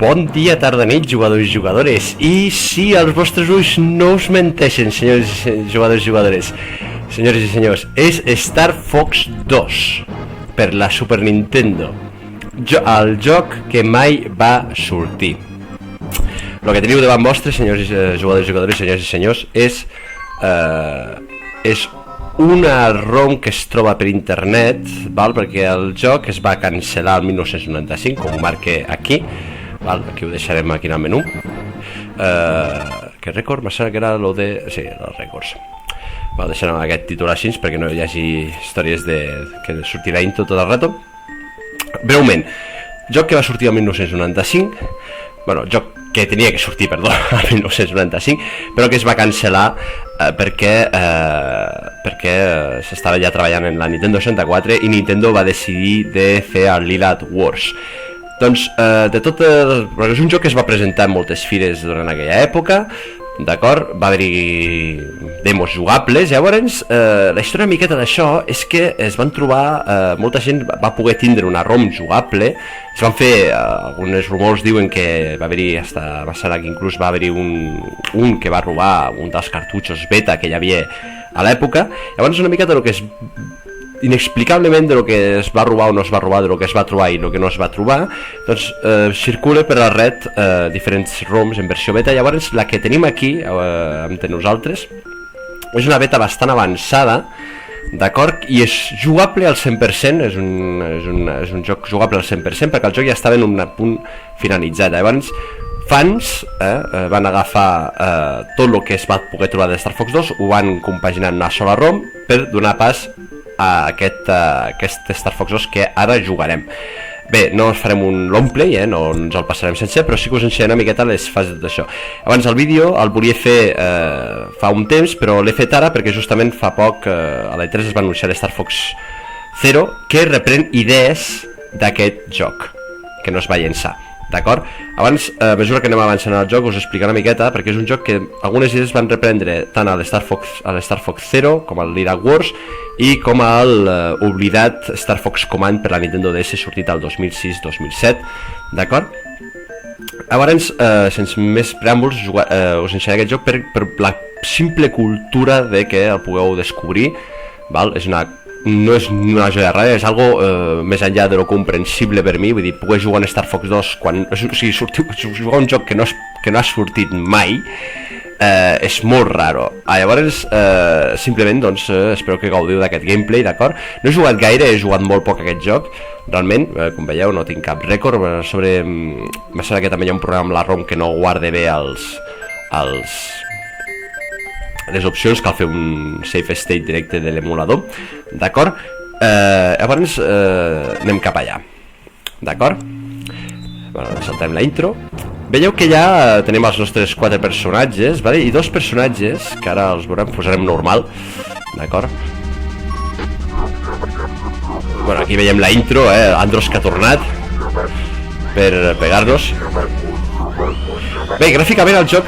Bon dia, tarda, nit, jugadors i jugadores. I si els vostres ulls no us menteixen, senyors i jugadors i jugadores, senyores i senyors, és Star Fox 2 per la Super Nintendo, el joc que mai va sortir. El que teniu davant vostre, senyors i jugadors i jugadores, senyors i senyors, és una ROM que es troba per internet, val? Perquè el joc es va cancel·lar el 1995, com marque aquí. Val, aquí ho deixarem aquí en el menú. Que rècord? M'ha sembla que era lo de... Sí, els rècords. Val, deixarem aquest títol així perquè no hi hagi històries de... que sortirà intro tot el rato. Breument, joc que va sortir el 1995. Bueno, joc que tenia que sortir, perdó, el 1995, però que es va cancel·lar perquè s'estava ja treballant en la Nintendo 64 i Nintendo va decidir de fer el Lylat Wars. Doncs, perquè és un joc que es va presentar en moltes fires durant aquella època, d'acord? Va haver-hi demos jugables. Llavors, la història miqueta d'això és que es van trobar, molta gent va poder tindre una ROM jugable. Es van fer, alguns rumors diuen que va haver-hi, va ser que inclús va haver-hi un que va robar un dels cartutxos beta que hi havia a l'època. Llavors, una miqueta del que és inexplicablement de lo que es va robar o no es va robar, de lo que es va trobar i lo que no es va trobar, doncs circula per la red diferents ROMs en versió beta. Llavors la que tenim aquí amb nosaltres és una beta bastant avançada, d'acord? I és jugable al 100%, és un joc jugable al 100% perquè el joc ja estava en un punt finalitzat. Llavors fans van agafar tot el que es va poder trobar de Star Fox 2, ho van compaginar en una sola ROM per donar pas a aquest Star Fox 2 que ara jugarem. Bé, no us farem un long play, no ens el passarem sencer, però sí que us ensenyaré una miqueta les fases de tot això. Abans el vídeo el volia fer fa un temps, però l'he fet ara perquè justament fa poc a l'E3 es va anunciar l'Star Fox 0, que reprèn idees d'aquest joc que no es va llençar, d'acord? Abans, a mesura que anem avançant al joc, us explicaré una miqueta, perquè és un joc que algunes idees van reprendre tant a l'Star Fox 0, com al Lylat Wars, i com al oblidat Star Fox Command per la Nintendo DS, sortit al 2006-2007, d'acord? Llavors, sense més preàmbuls, us ensenyaré aquest joc per la simple cultura de que el pugueu descobrir, val? No és una joia rara, és algo més enllà de lo comprensible per mi. Vull dir, poder jugar en Star Fox 2 quan... O sigui, jugar un joc que no ha sortit mai és molt raro. Llavors, simplement, doncs, espero que gaudiu d'aquest gameplay, d'acord? No he jugat gaire, he jugat molt poc aquest joc, realment, com veieu, no tinc cap rècord. Me sembla que també hi ha un problema amb la ROM que no guarda bé les opcions, cal fer un save state directe de l'emulador, d'acord? Llavors anem cap allà, d'acord? Bueno, saltem la intro. Veieu que ja tenim els nostres 4 personatges, vale? I 2 personatges que ara els veurem, posarem normal, d'acord? Bueno, aquí veiem la intro, Andros que ha tornat per pegar-nos. Bé, gràficament el joc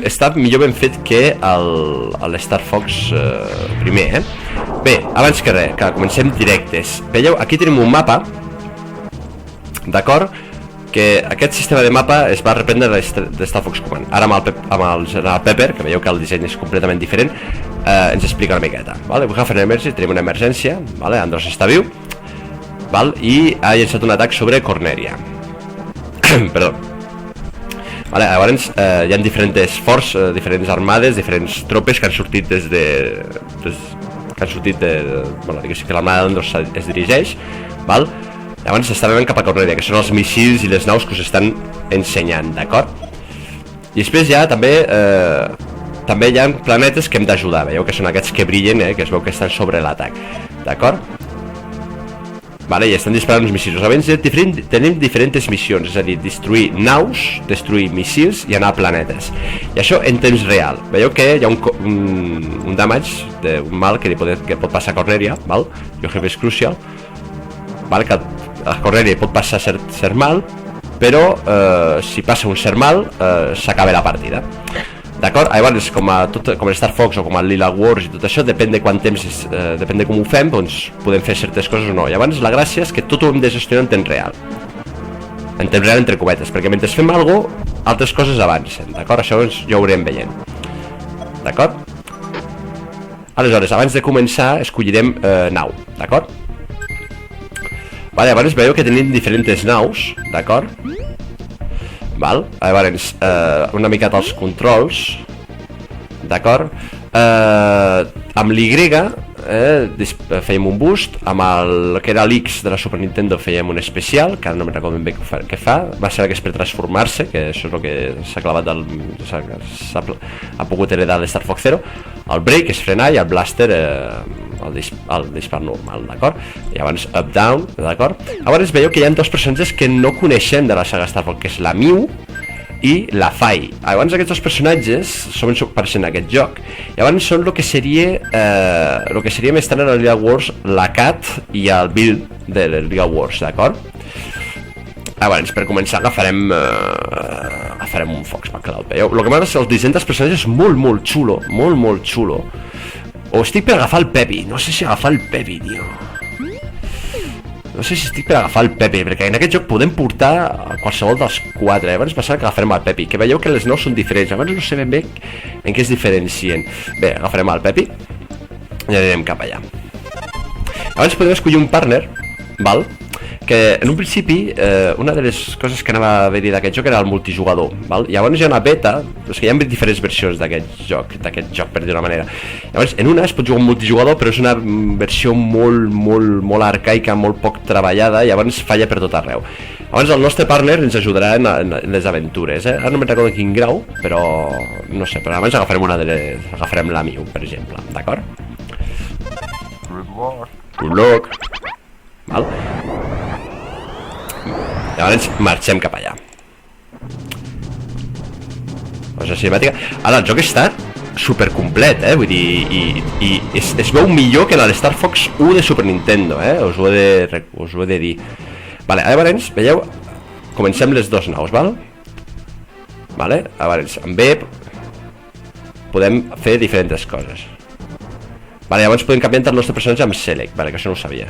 està millor ben fet que l'Star Fox primer, Bé, abans que res, comencem directes. Veieu, aquí tenim un mapa, d'acord? Que aquest sistema de mapa es va reprendre de Star Fox Command. Ara amb el General Pepper, que veieu que el disseny és completament diferent, ens explica una miqueta. Tenim una emergència, Andros està viu, i ha llançat un atac sobre Corneria. Perdó. Llavors hi ha diferents forces, diferents armades, diferents tropes que han sortit bueno, diguéssim que l'armada d'Andros es dirigeix, llavors està venint cap a Corneria, que són els missils i les naus que us estan ensenyant, d'acord? I després ja també hi ha planetes que hem d'ajudar, veieu que són aquests que brillen, que es veu que estan sobre l'atac, d'acord? I estan disparant uns missils. Llavors tenim diferents missions, és a dir, destruir naus, destruir missils i anar a planetes. I això en temps real. Veieu que hi ha un damage, un mal que pot passar a Corneria, Your Health is Crucial, que a Corneria pot passar cert mal, però si passa un cert mal s'acaba la partida. D'acord? Llavors, com Star Fox o com el Lylat Wars i tot això, depèn de quant temps, depèn de com ho fem, doncs podem fer certes coses o no. Llavors, la gràcia és que tot ho hem de gestionar en temps real. en temps real entre cometes, perquè mentre fem alguna cosa, altres coses avancen, d'acord? Això ja ho haurem veient, d'acord? Aleshores, abans de començar, escollirem nau, d'acord? Vale, llavors veieu que tenim diferents naus, d'acord? Val? Llavors, una miqueta els controls, d'acord? Amb l'Y fèiem un boost, amb el que era l'X de la Super Nintendo fèiem un especial, que ara no me'n recordo ben bé què fa, va ser que és per transformar-se, que això és el que s'ha clavat ha pogut heredar l'Star Fox Zero, el break és frenar i el blaster el dispar normal, d'acord? I llavors up down, d'acord? Llavors veieu que hi ha dos personatges que no coneixem de la saga Star Fox, que és la Mew i la Fai. Llavors aquests dos personatges apareixen en aquest joc. Llavors són el que seria més tant en el Real Wars, la Cat i el Bill de Real Wars, d'acord? Llavors, per començar agafarem un Fox McCloud. Veieu? El que m'agrada és el disseny dels personatges és molt xulo, molt xulo. O estic per agafar el Pepi, no sé si agafar el Pepi, tio. No sé si estic per agafar el Pepi, perquè en aquest joc podem portar qualsevol dels quatre. Llavors passarà que agafarem el Pepi, que veieu que les naus són diferents. Llavors no sé ben bé en què es diferencien. Bé, agafarem el Pepi i anirem cap allà. Llavors podem escollir un partner, val? Que en un principi una de les coses que anava a haver-hi d'aquest joc era el multijugador, val? Llavors hi ha una beta, és que hi ha diferents versions d'aquest joc, per dir-ho d'una manera. Llavors en una es pot jugar un multijugador, però és una versió molt arcaica, molt poc treballada, i llavors falla per tot arreu. Llavors el nostre partner ens ajudarà en les aventures, Ara no me'n recordo quin grau, però no sé, però abans agafarem la Mew, per exemple, d'acord? Good luck! Val? Llavors marxem cap allà. Cosa cinemàtica. Ara el joc està super complet, vull dir, i es veu millor que la de Star Fox 1 de Super Nintendo, us ho he de dir. Vale, llavors, veieu, comencem les dos naus, val? Vale, llavors, amb B podem fer diferents coses. Vale, llavors podem canviar el nostre personatge amb Select, vale, que això no ho sabia.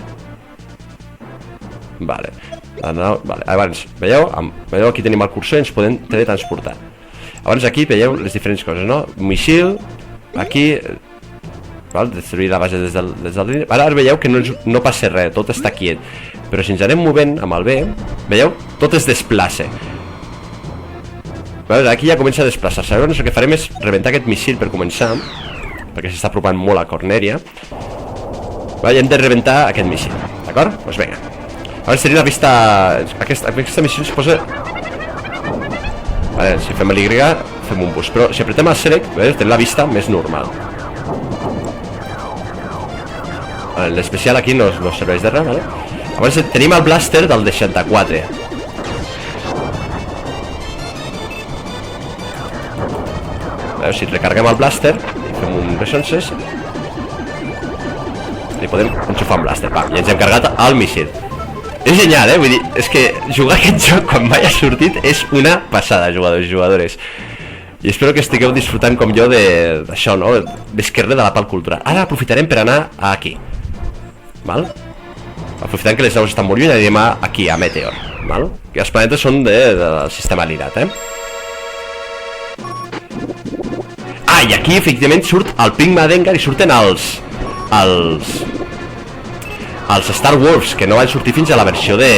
Vale, llavors, veieu, aquí tenim el cursor i ens podem teletransportar. Llavors aquí veieu les diferents coses, no? Missil, aquí, destruir la base des del... Ara veieu que no passa res, tot està quiet. Però si ens anem movent amb el B, veieu, tot es desplaça. Aquí ja comença a desplaçar-se. Llavors el que farem és rebentar aquest missil per començar, perquè s'està apropant molt a Corneria. I hem de rebentar aquest missil, d'acord? Doncs vinga. Llavors seria la vista... Aquesta missió es posa... Vale, si fem l'Y fem un boost, però si apretem el Select tenim la vista més normal. L'especial aquí no serveix de res, vale? Llavors tenim el blaster del 64. Si recarguem el blaster i fem un resonances, li podem enxufar un blaster, i ens hem carregat el missil. És genial, vull dir, és que jugar aquest joc quan mai ha sortit és una passada, jugadors i jugadores. I espero que estigueu disfrutant com jo d'això, no? D'esquerra de la pal cultural. Ara aprofitarem per anar aquí, val? Aprofitant que les naus estan molt lluny, anirem aquí, a Meteor, val? Que els planetes són del sistema Lylat, I aquí efectivament surt el Pigma Dengar i surten els Star Wars, que no van sortir fins a la versió de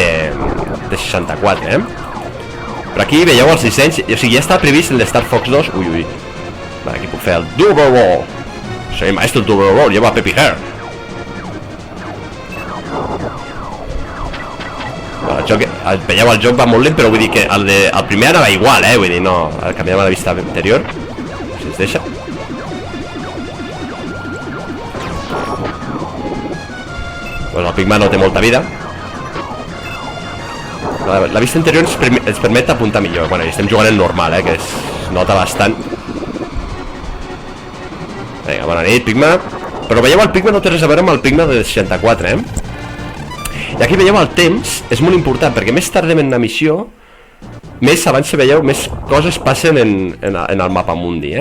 64, Però aquí veieu els dissenys, o sigui, ja està previst el de Star Fox 2. Ui. Vale, aquí puc fer el Double Roll. Soy maestro del Double Roll, llevo a Peppy Hair. Veieu, el joc va molt lent, però vull dir que el primer anava igual, vull dir, no, canviàvem a la vista anterior, si ens deixa. Doncs el Pigma no té molta vida. La vista anterior ens permet apuntar millor. Bueno, i estem jugant en normal, que es nota bastant. Vinga, bona nit, Pigma. Però veieu, el Pigma no té res a veure amb el Pigma de 64, I aquí veieu el temps, és molt important, perquè més tardem en la missió, més abans, veieu, més coses passen en el mapa mundi,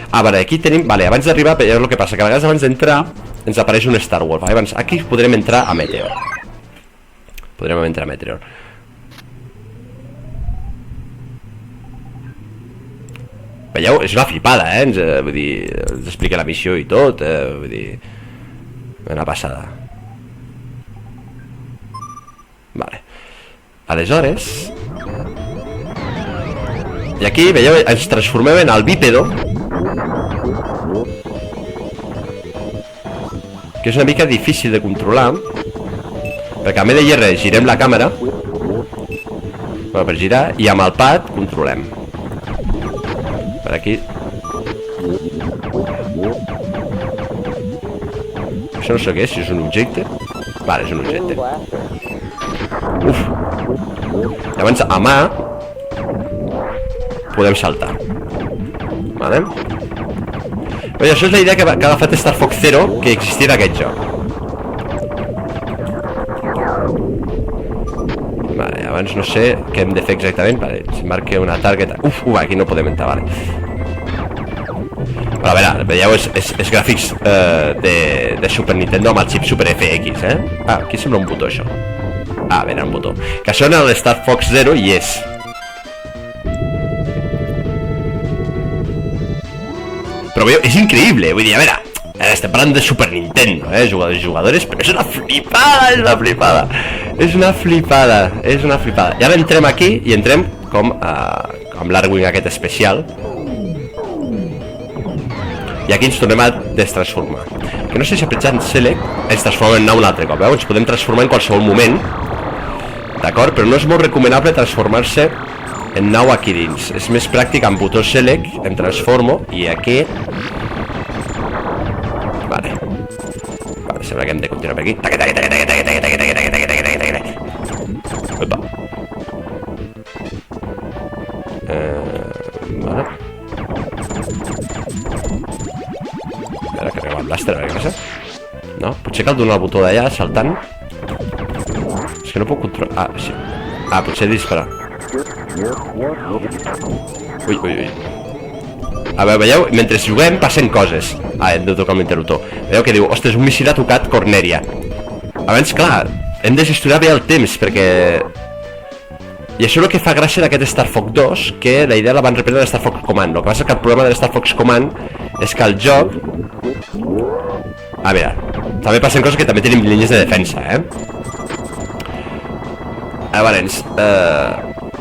Vale, aquí tenim... Vale, abans d'arribar, veieu el que passa, que a vegades abans d'entrar ens apareix un Star Wars. Aquí podrem entrar a Meteor. Podríem entrar a Meteor. Veieu? És una flipada, vull dir, ens explica la missió i tot, vull dir... Una passada. Vale. Aleshores... I aquí, veieu, ens transformem en el bípedo, que és una mica difícil de controlar, perquè a més de R girem la càmera, per girar, i amb el pad controlem. Per aquí. Això no sé què és, si és un objecte. Vale, és un objecte. Uf. Llavors, a mà podem saltar. Vale? Però això és la idea que ha agafat Star Fox Zero, que existia en aquest joc. Vale, abans no sé què hem de fer exactament. Vale, ens marca una target. Uf, aquí no podem entrar, vale. Però a veure, veieu, és gràfics de Super Nintendo amb el xip Super FX, Ah, aquí sembla un botó, això. Ah, a veure, un botó. Que això en el Star Fox Zero hi és. Però veieu, és increïble, vull dir, a veure, estem parlant de Super Nintendo, jugadores, però és una flipada, és una flipada. És una flipada, és una flipada. I ara entrem aquí i entrem com amb l'Arwing aquest especial. I aquí ens tornem a destransformar. Que no sé si apretjant Select ens transformem en nau un altre cop, ens podem transformar en qualsevol moment. D'acord? Però no és molt recomanable transformar-se en nau aquí dins. És més pràctic amb botó Select, em transformo, i aquí... Vale. Vale, sembla que hem de continuar per aquí. Opa. Vale. A veure, carreguem el blaster, a veure què passa. No? Potser cal donar el botó d'allà, saltant. És que no puc controlar... Ah, sí. Ah, potser disparar. Ui, ui, ui. A veure, veieu? Mentre juguem passen coses. Ah, hem de tocar amb l'interruptor. Veieu que diu, ostres, un missil ha tocat Corneria. Abans, clar, hem de gestionar bé el temps, perquè... I això és el que fa gràcia d'aquest Star Fox 2, que la idea la van reprendre de Star Fox Command. El que passa que el problema de Star Fox Command és que el joc... A veure, també passen coses que també tenim línies de defensa, Llavors,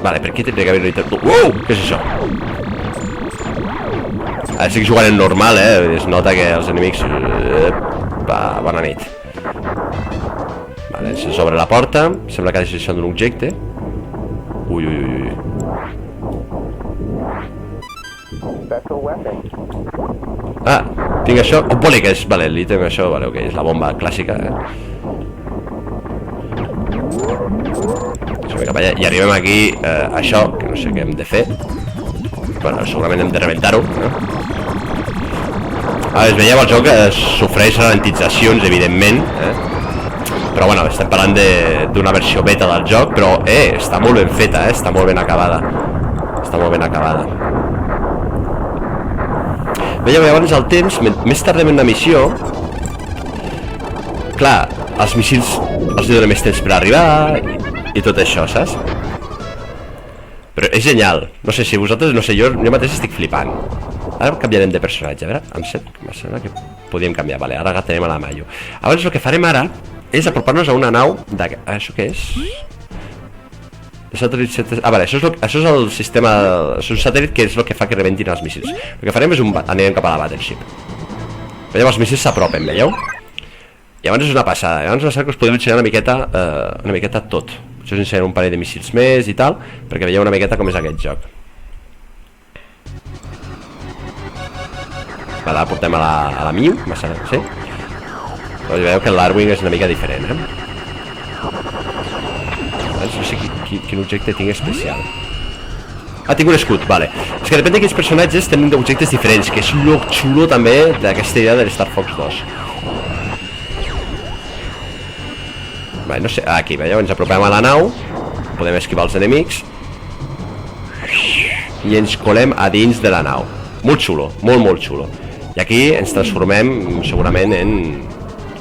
vale, per aquí tindria que haver un interruptor. Uau! Què és això? Ara estic jugant en normal, es nota que els enemics... Bona nit. Vale, se s'obre la porta. Sembla que ha deixat d'un objecte. Ui, ui, ui, ui. Ah, tinc això. Un poli que és... Vale, l'ítem això, vale, ok, és la bomba clàssica, I arribem aquí, això, que no sé què hem de fer. Bueno, segurament hem de rebentar-ho, es veieu, el joc sofreix ralentitzacions, evidentment, però bueno, estem parlant d'una versió beta del joc, però està molt ben feta, està molt ben acabada. Està molt ben acabada. Veieu, llavors el temps, més tardem en una missió. Clar, els míssils els donen més temps per arribar i tot això, saps? Però és genial. No sé si vosaltres, no sé, jo mateix estic flipant. Ara canviarem de personatge, a veure, em sembla que podíem canviar, vale, ara agatarem a la Mayo. Llavors el que farem ara és apropar-nos a una nau de... Això què és? Ah, vale, això és el sistema... És un satèl·lit que és el que fa que rebentin els míssils. El que farem és anirem cap a la Battleship. Veieu, els míssils s'apropen, veieu? I llavors és una passada. Llavors la que us podem ensenyar una miqueta tot. Això us ensenyaré un parell de míssils més i tal, perquè veieu una miqueta com és aquest joc. Vale, ara portem a la Miu, sí? Doncs veieu que l'Arwing és una mica diferent, No sé quin objecte tinc especial. Ah, tinc un escut, vale. És que depèn de quins personatges tenen objectes diferents, que és lo xulo també d'aquesta idea de Star Fox 2. Vale, no sé, aquí, veieu, ens apropem a la nau, podem esquivar els enemics i ens colem a dins de la nau. Molt xulo, molt, molt xulo. I aquí ens transformem segurament en...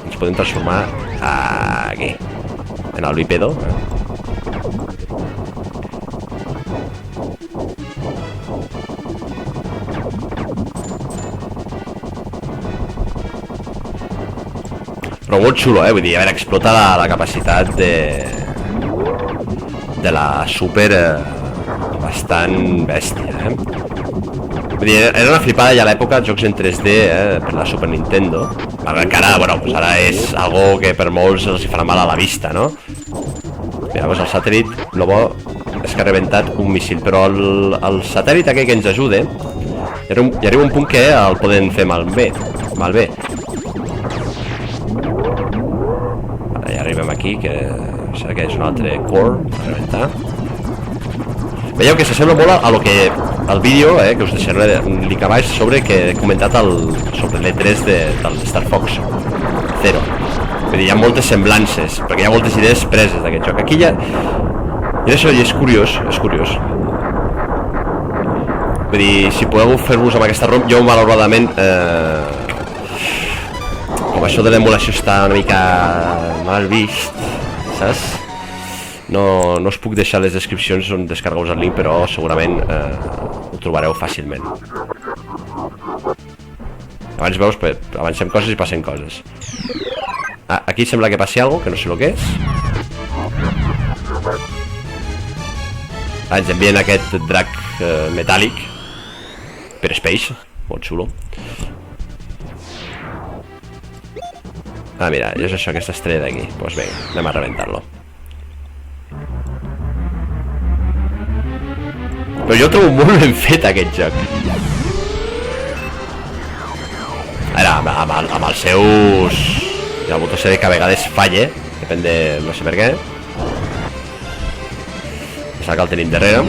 Ens podem transformar aquí, en el bípedo, Però molt xulo, vull dir, a veure, explota la capacitat de la Super bastant bèstia, Vull dir, era una flipada ja a l'època, jocs en 3D, per la Super Nintendo. Malgrat que ara, bueno, pues ara és algo que per molts els hi farà mal a la vista, no? Mira, doncs el satèl·lit, el bo és que ha rebentat un míssil, però el satèl·lit aquell que ens ajuda, hi arriba un punt que el poden fer malbé. Ara ja arribem aquí, que serà que és un altre core a rebentar. Veieu que s'assembla molt a lo que el vídeo, que us deixaré link a baix sobre que he comentat sobre l'E3 del Star Fox Zero. Vull dir, hi ha moltes semblances, perquè hi ha moltes idees preses d'aquest joc. Aquí ja... I això és curiós, Vull dir, si podeu fer-vos amb aquesta ROM, jo malauradament... com això de l'emulació està una mica mal vist, saps? No us puc deixar les descripcions on descarregueu el link, però segurament ho trobareu fàcilment. Abans veus, avancem coses i passen coses. Aquí sembla que passi alguna cosa, que no sé el que és. Ens envien aquest drac metàl·lic per Space, molt xulo. Mira, és això, aquesta estrella d'aquí. Doncs bé, anem a rebentar-lo. Però jo ho trobo molt ben fet, aquest joc. Ara, amb els seus... El botó se ve que a vegades falla, depèn de... no sé per què. Sembla que el tenim darrere.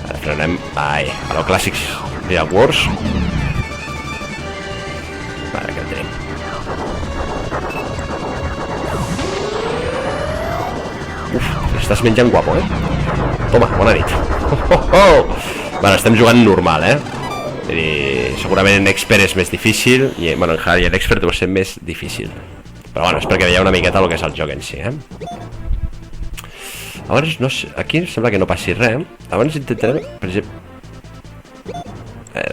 Ara frenem... Ai, a lo clàssics Real Wars. Vale, aquí el tenim. Estàs menjant guapo, Toma, bona nit. Bueno, estem jugant normal, Vull dir, segurament en expert és més difícil i, bueno, en hard i en expert deu ser més difícil. Però, bueno, és perquè veieu una miqueta el que és el joc en si, Llavors, no sé, aquí sembla que no passi res. Abans intentarem, per exemple...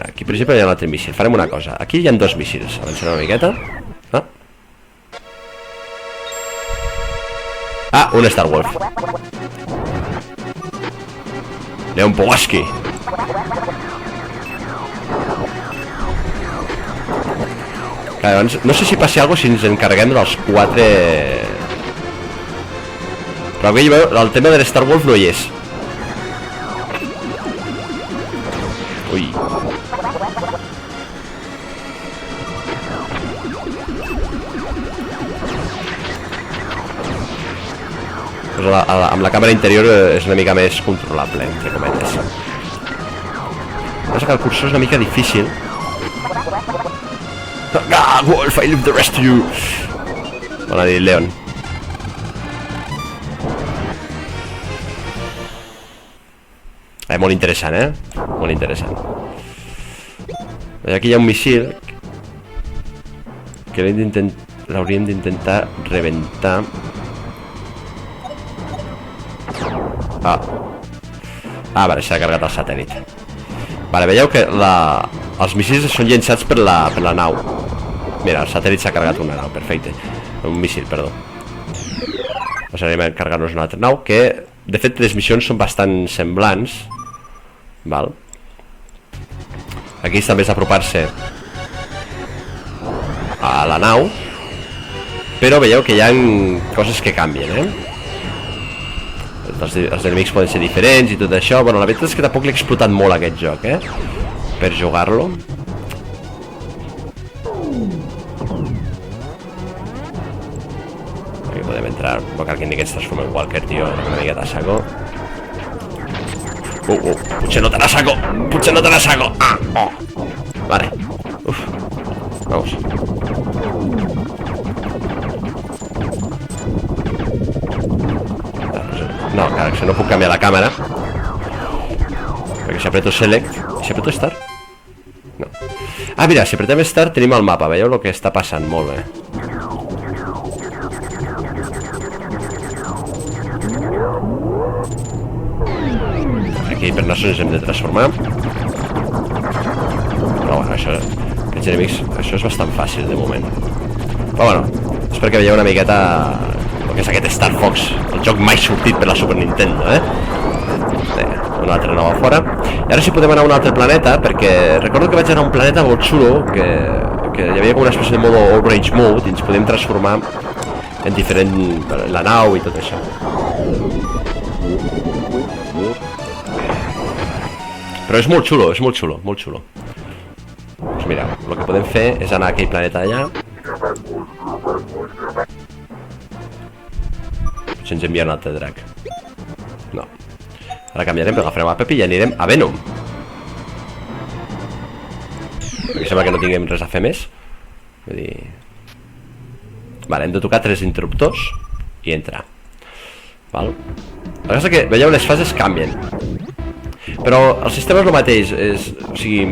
Aquí, per exemple, hi ha un altre míssil. Farem una cosa. Aquí hi ha dos míssils. Avancem una miqueta. Un Star Wolf. Leon Powaski. No sé si passi alguna cosa si ens encarreguem dels 4... Però aquí el tema de l'Star Wolf no hi és. Ui. Amb la càmera interior és una mica més controlable, entre cometes. Passa que el cursor és una mica difícil. Wolf, I leave the rest to you. Bona nit, Leon. Molt interessant, Molt interessant. Aquí hi ha un míssil que l'hauríem d'intentar rebentar. Vale, s'ha carregat el satèl·lit. Vale, veieu que els míssils són llançats per la nau. Mira, el satèl·lit s'ha carregat una nau, perfecte. Un míssil, perdó. Doncs anem a carregar-nos una altra nau, que de fet les missions són bastant semblants. Val. Aquí també és apropar-se a la nau, però veieu que hi ha coses que canvien, Els enemics poden ser diferents i tot això. Bueno, la veritat és que tampoc l'he explotat molt aquest joc, per jugar-lo. Aquí podem entrar. No cal que ni que es transformi en Walker, tio. Una miqueta a saco. Potser no te la saco. Potser no te la saco. Vale. Uf. Vamos. No, clar, que no puc canviar la càmera. Perquè si apreto Select... Si apreto Start? No. Mira, si apretem Start tenim el mapa. Veieu el que està passant? Molt bé. Aquí per no ens hem de transformar. Però bueno, això petits enemics, això és bastant fàcil de moment. Però bueno, és perquè veieu una miqueta el que és aquest Star Fox, el joc mai sortit per la Super Nintendo, un altre nou a fora. I ara sí podem anar a un altre planeta, perquè recordo que vaig anar a un planeta molt xulo, que hi havia com una espècie de modo All Range Mode, i ens podem transformar en diferent... la nau i tot això. Però és molt xulo, és molt xulo, molt xulo. Doncs mira, el que podem fer és anar a aquell planeta allà. Potser ens envia un altre drac. No. Ara canviarem, però agafarem a Pepi i anirem a Venom. Perquè sembla que no tinguem res a fer més. Vull dir... Vale, hem de tocar 3 interruptors i entrar. Val? La cosa és que, veieu, les fases canvien. Però el sistema és el mateix, o sigui...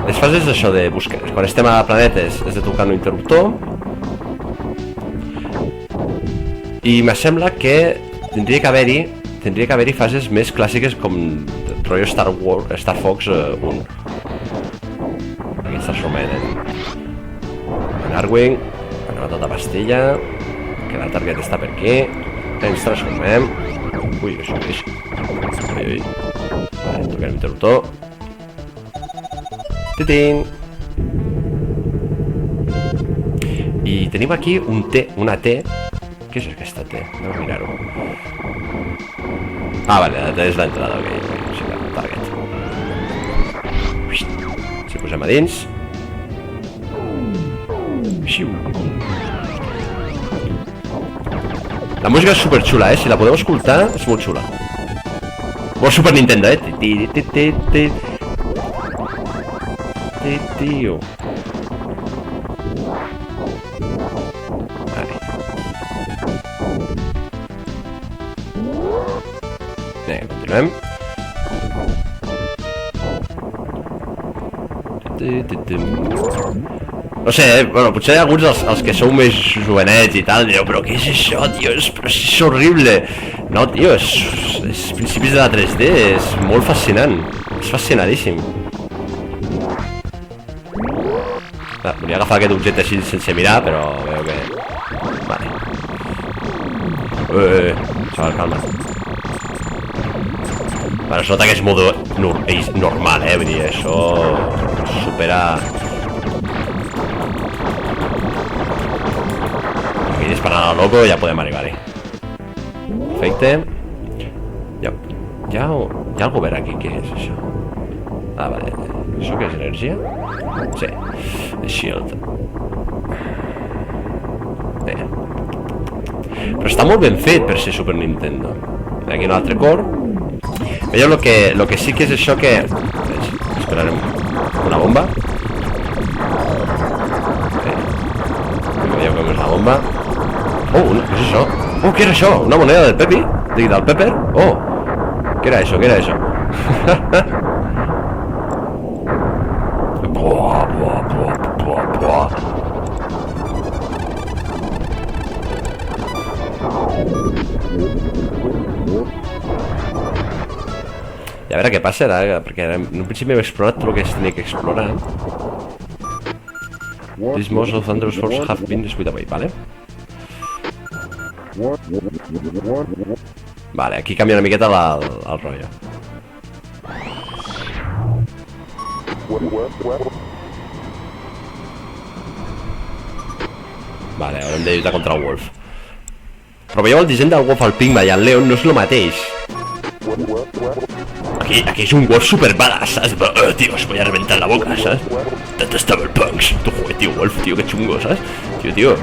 Les fases és això de buscar... Quan estem a planetes és de tocar un interruptor. I me sembla que tindria que haver-hi fases més clàssiques com rotllo Star Fox 1. Aquí ens transformem en Arwing. Anem a tota pastilla. Que la target està per aquí. Ens transformem. Ui, això és... Ui. Vale, toquem l'interruptor. Titín. I tenim aquí un T, una T. Què és aquesta T? Anem a mirar-ho. Ah, vale, la T és l'entrada, ok. Sí, el target. Si posem a dins. Xiu. La música és superxula, si la podeu escoltar, és molt xula. Molt Super Nintendo, Tio. Vale. Vinga, continuem. No sé, bueno, potser alguns els que sou més jovenets i tal direu, però què és això, tio? Però és horrible. No, tio, és principis de la 3D, és molt fascinant. És fascinadíssim. Volia agafar aquest objecte així sense mirar, però veu que... Vale. Xaval, calma. Bueno, es nota que és modo normal, vull dir, això supera... Aquí disparant a lo loco ja podem arribar-hi. Perfecte. Hi ha algú verd aquí, què és això? Ah, vale. Això què és, energia? Sí. The Shield. Bé. Però està molt ben fet per ser Super Nintendo. Aquí un altre cor. Veieu, lo que sí que és això que... Esperarem una bomba. Veieu com és la bomba. Oh, què és això? Oh, què era això? Una moneda del Pepi? Del Pepper? Oh, què era això? Què era això? I a veure què passa ara, perquè en un principi hem explorat tot el que es tenia que explorar. These most of Thunderous Force have been destroyed away, vale? Vale, aquí canvia una miqueta el rotllo. Vale, haurem de lluitar contra el Wolf. Però veieu el disseny del Wolf al Pigma i al Leon no és el mateix. Aquí és un Wolf super badass, saps? Però, tio, os voy a reventar la boca, saps? Detestable punks. Tu, joder, tio, Wolf, tio, que xungo, saps? Tio.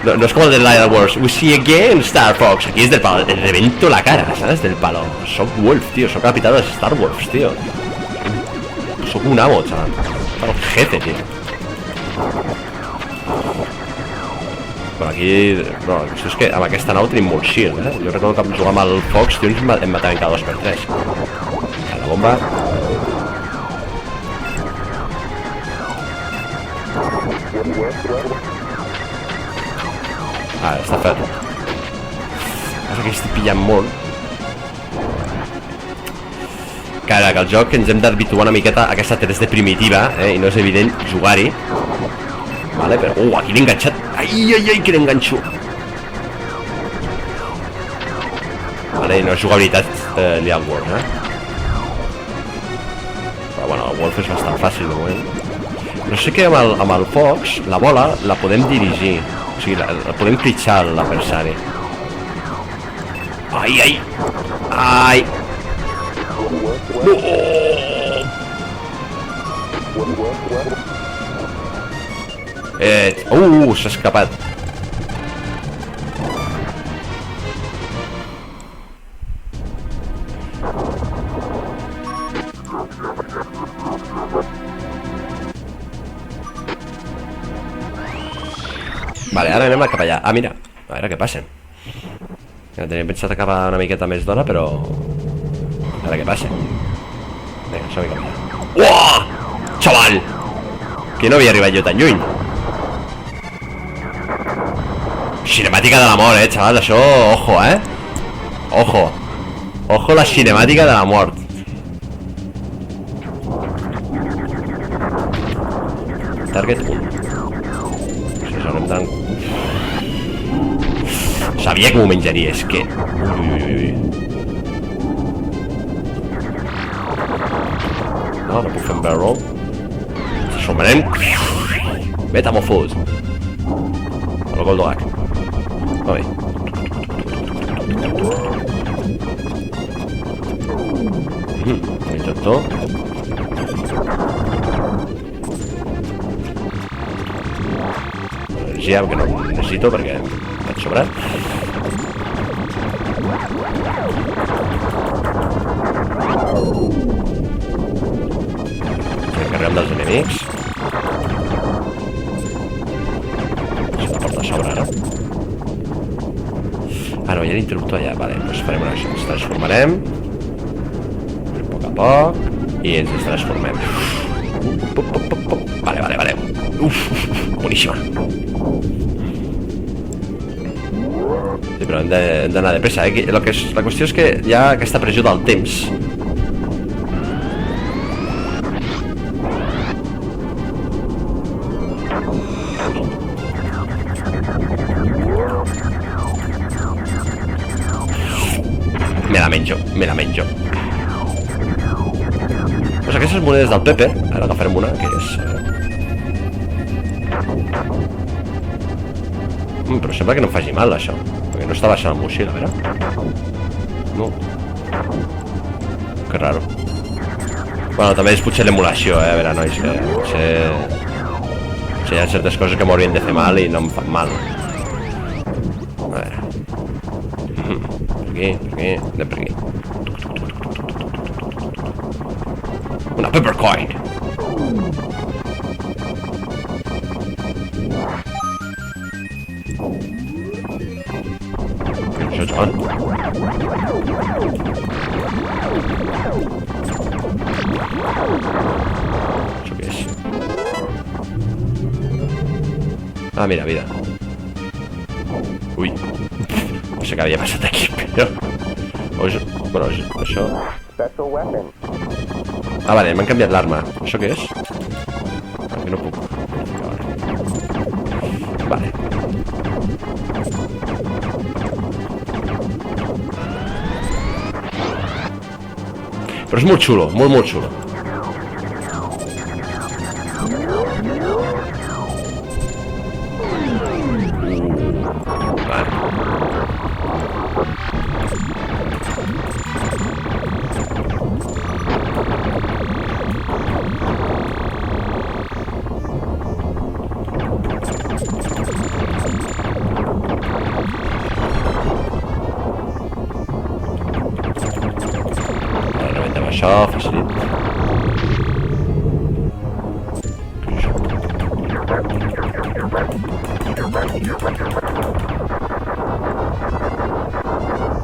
No és com el de Light Wars. We see again, Star Fox. Aquí és del palo, el revento la cara, saps? Del palo. Soc Wolf, tio, soc capità dels Star Wolves, tio. Soc un amo, saps? Soc el jefe, tio. Però aquí... No, això és que amb aquesta nau tenim molt shield, Jo recordo que jugar amb el Fox, tio, em mataven cada 2x3. La bomba. Ah, està fet. Passa que estic pillant molt. que el joc ens hem d'habituar una miqueta a aquesta 3D primitiva, i no és evident jugar-hi. Vale, però... aquí l'he enganxat. Ai, que l'enganxo. Vale, i no és jugabilitat Liat Wars, Però bueno, el Wolf és bastant fàcil de moment. Però sé que amb el Fox, la bola, la podem dirigir. O sigui, la podem clitxar l'adversari. Ai! No! S'ha escapat. Vale, ara anem cap allà. Ah, mira, a veure què passa. Ja tenia pensat acabar una miqueta més d'hora, però... a veure què passa. Vinga, som-hi cap allà. Uah! Xaval! Que no havia arribat jo tan lluny. Cinemàtica de la mort, xaval, això... ojo, Ojo. Ojo la cinemàtica de la mort. Target 1. Això s'haurem d'anar... Sabia que m'ho menjaria, és que... Ui. No puc fer un barrel roll. S'assomarem. Metamorfos. El Goldorak. Va bé. Injector. Energia, que no necessito perquè vaig sobrat. Ens encarreguem dels enemics. Si la porta s'obre ara. Ah, no, hi ha l'interruptor allà. Vale, doncs farem una cosa. Ens transformarem. A poc. I ens transformem. Vale. Uf, boníssima. Sí, però hem d'anar de pressa, La qüestió és que hi ha aquesta pressió del temps. Me la menjo. Pues aquestes monedes del Pepper, ara agafarem una, que és... però sembla que no em faci mal, això. Perquè no està baixant la mochila, a veure. No. Que raro. Bueno, també és potser l'emulació, a veure, nois, que potser hi ha certes coses que m'haurien de fer mal i no em fan mal. A veure. Per aquí, anem per aquí. Una Pepper Coin. Això, xaval. Això què és? Ah, mira, vida. Ui. No sé què havia passat aquí, però... Bueno, això... Ah, vale, m'han canviat l'arma. Això què és? Que no puc. Vale. Però és molt xulo, molt xulo. Vale. Això, facilit.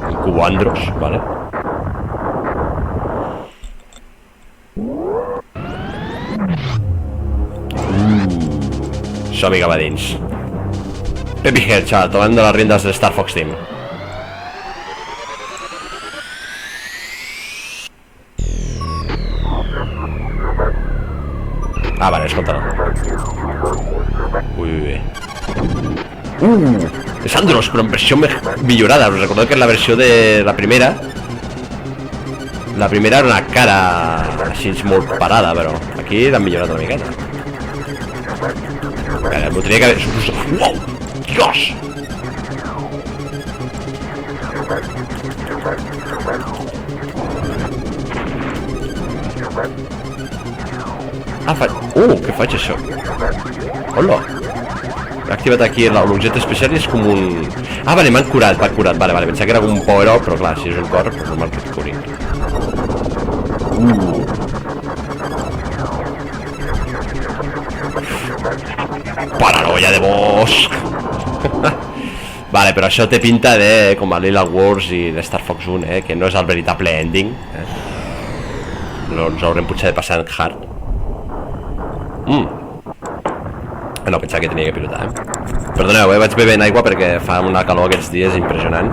Un cubo Andros, vale. Som-hi cap a dins. Peppy Head, xaval, tomando las riendas del Star Fox Team. Ah, vale, escolta. Ui. És Andros, però en versió millorada. Us recordeu que en la versió de la primera era una cara així molt parada, però aquí l'han millorat una miqueta. M'ho tenia que haver... Uau! Dios! Ah, què faig això? Hola! He activat aquí l'objecte especial i és com un... Ah, vale, m'han curat, vale, pensava que era un power-up, però clar, si és un cor, doncs normal que et curi. Paranoia de bosc! Vale, però això té pinta de com a Lila Wars i l'Star Fox 1, que no és el veritable ending. No ens haurem potser de passar en hard. No, pensava que tenia que pilotar, Perdoneu, vaig bevent aigua perquè fa una calor aquests dies impressionant.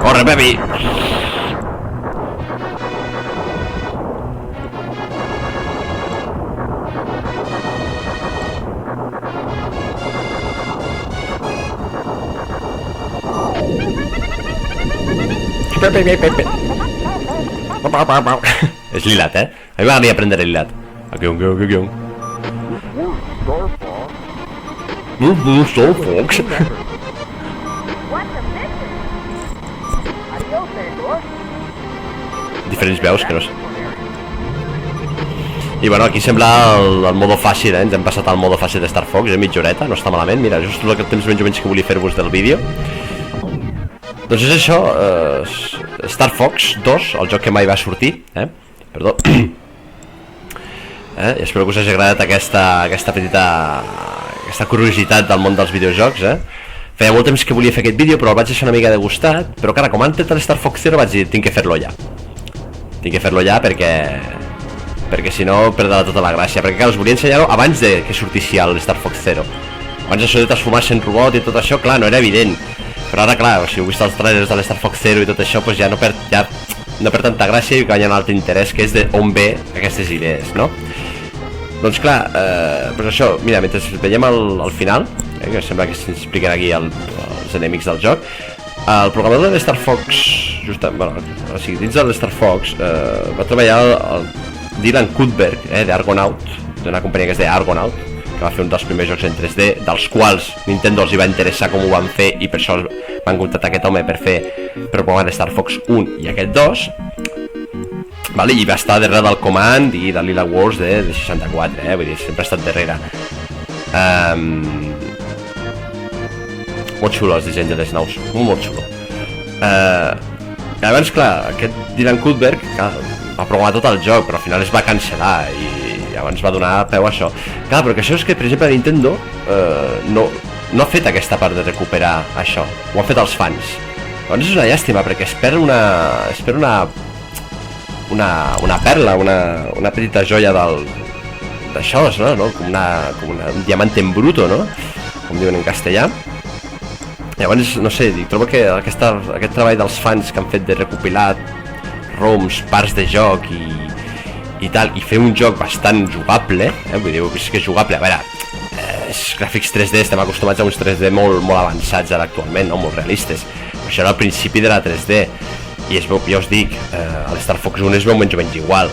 Corre, baby! És Lilat, A mi m'agradaria aprendre Lilat. Aquí un. Star Fox. Diferents veus que no sé. I bueno, aquí sembla el modo fàcil, ens hem passat al modo fàcil de Star Fox, mitja horeta, no està malament. Mira, just el temps menys o menys que volia fer-vos del vídeo. Doncs és això, Star Fox 2, el joc que mai va sortir, perdó. I espero que us hagi agradat aquesta curiositat del món dels videojocs, Feia molt temps que volia fer aquest vídeo, però el vaig deixar una mica de gustat, però cara, com han tret l'Star Fox 0 vaig dir, tinc que fer-lo ja. Perquè si no perdrà tota la gràcia, perquè clar, us volia ensenyar-ho abans de que sortissi l'Star Fox 0. Abans això de transformar-se en robot i tot això, clar, no era evident. Però ara, clar, si heu vist els trailers de l'Star Fox 0 i tot això, doncs ja no perd tanta gràcia i guanya un altre interès, que és d'on ve aquestes idees, no? Doncs clar, doncs això, mira, mentre veiem el final, que sembla que s'expliquen aquí els enemics del joc, el programador de l'Star Fox, dins de l'Star Fox, va treballar el Dylan Cuthbert, d'Argonaut, d'una companyia que es deia Argonaut, que va fer un dels primers jocs en 3D, dels quals Nintendo els va interessar com ho van fer i per això van contractar aquest home per programar Star Fox 1 i aquest 2, i va estar darrere del Command i de Lila Wars de 64, vull dir, sempre ha estat darrere. Molt xulo els dissenys de les naus, molt xulo. Llavors, clar, aquest Dylan Cuthbert va programar tot el joc, però al final es va cancel·lar i llavors va donar peu a això. Clar, però que això és que, per exemple, Nintendo no ha fet aquesta part de recuperar això, ho han fet els fans. Llavors és una llàstima, perquè es perd una perla, una petita joia d'això, no? Com un diamant en bruto, no? Com diuen en castellà. Llavors, no sé, trobo que aquest treball dels fans que han fet de recopilar ROMs, parts de joc i tal, i fer un joc bastant jugable, vull dir, és que és jugable, a veure, és gràfics 3D, estem acostumats a uns 3D molt avançats ara actualment, no? Molt realistes, però això era el principi de la 3D, i es veu, ja us dic, a l'Star Fox 1 es veu menys o menys igual.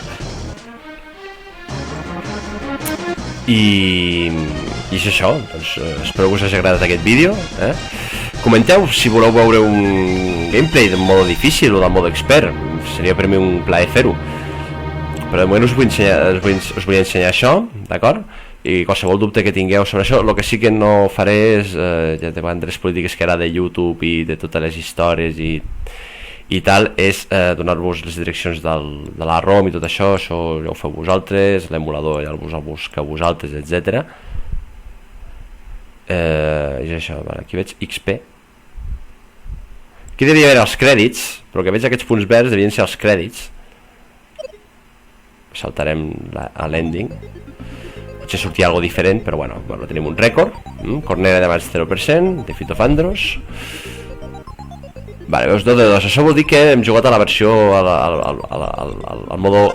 I és això, doncs espero que us hagi agradat aquest vídeo, Comenteu si voleu veure un gameplay del modo difícil o del modo expert, seria per mi un plaer fer-ho. Però de moment us vull ensenyar això, d'acord? I qualsevol dubte que tingueu sobre això, el que sí que no faré és, ja davant de les polítiques que era de YouTube i de totes les històries i tal, és donar-vos les direccions de la ROM i tot això ja ho feu vosaltres, l'emulador ja el busqueu vosaltres, etc. I és això, aquí veig XP. Aquí devia haver els crèdits, però que veig aquests punts verds devien ser els crèdits. Saltarem a l'ending. Potser sortia algo diferent, però bueno, tenim un rècord. Cornera de Mans 0%, Defeat of Andros. Vale, veus, 2 de 2. Això vol dir que hem jugat a la versió al modo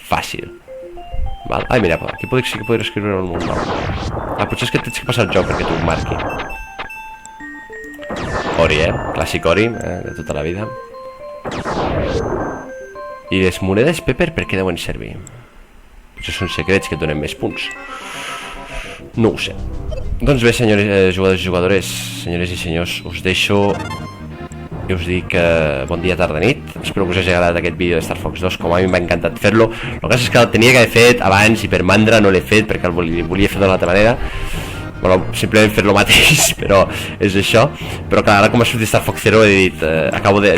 fàcil. Val? Ai, mira, aquí sí que podré escriure el meu nom. Potser és que tens que passar el joc perquè tu ho marqui. Ori, clàssic Ori, de tota la vida. I les monedes Pepper per què deuen servir? Potser són secrets que et donen més punts. No ho sé. Doncs bé, senyors jugadors i jugadores, senyores i senyors, us deixo i us dic bon dia, tarda, nit. Espero que us hagi agradat aquest vídeo de Star Fox 2, com a mi m'ha encantat fer-lo. El que és que el tenia que haver fet abans i per mandra no l'he fet perquè el volia fer d'una altra manera. Bueno, simplement fer lo mateix, però és això. Però clar, ara com ha sortit Star Fox Zero he dit,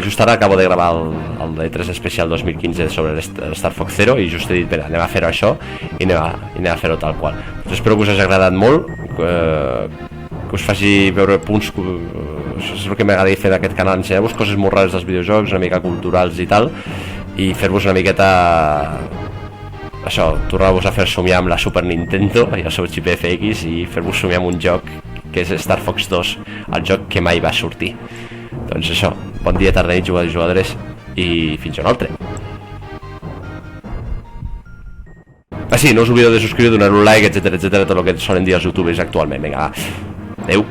just ara acabo de gravar el D3 especial 2015 sobre Star Fox Zero i just he dit, bé, anem a fer això i anem a fer-ho tal qual. Doncs espero que us hagi agradat molt, que us faci veure punts, això és el que m'agrada fer d'aquest canal, ensenyar-vos coses molt rares dels videojocs, una mica culturals i tal, i fer-vos una miqueta això, tornar-vos a fer somiar amb la Super Nintendo i el seu xip FX i fer-vos somiar amb un joc que és Star Fox 2, el joc que mai va sortir. Doncs això, bon dia, tarda, nit, jugadors i jugadores, i fins un altre. Sí, no us oblideu de subscriure, donar un like, etc, tot el que solen dir els youtubers actualment. Vinga, va. Adeu.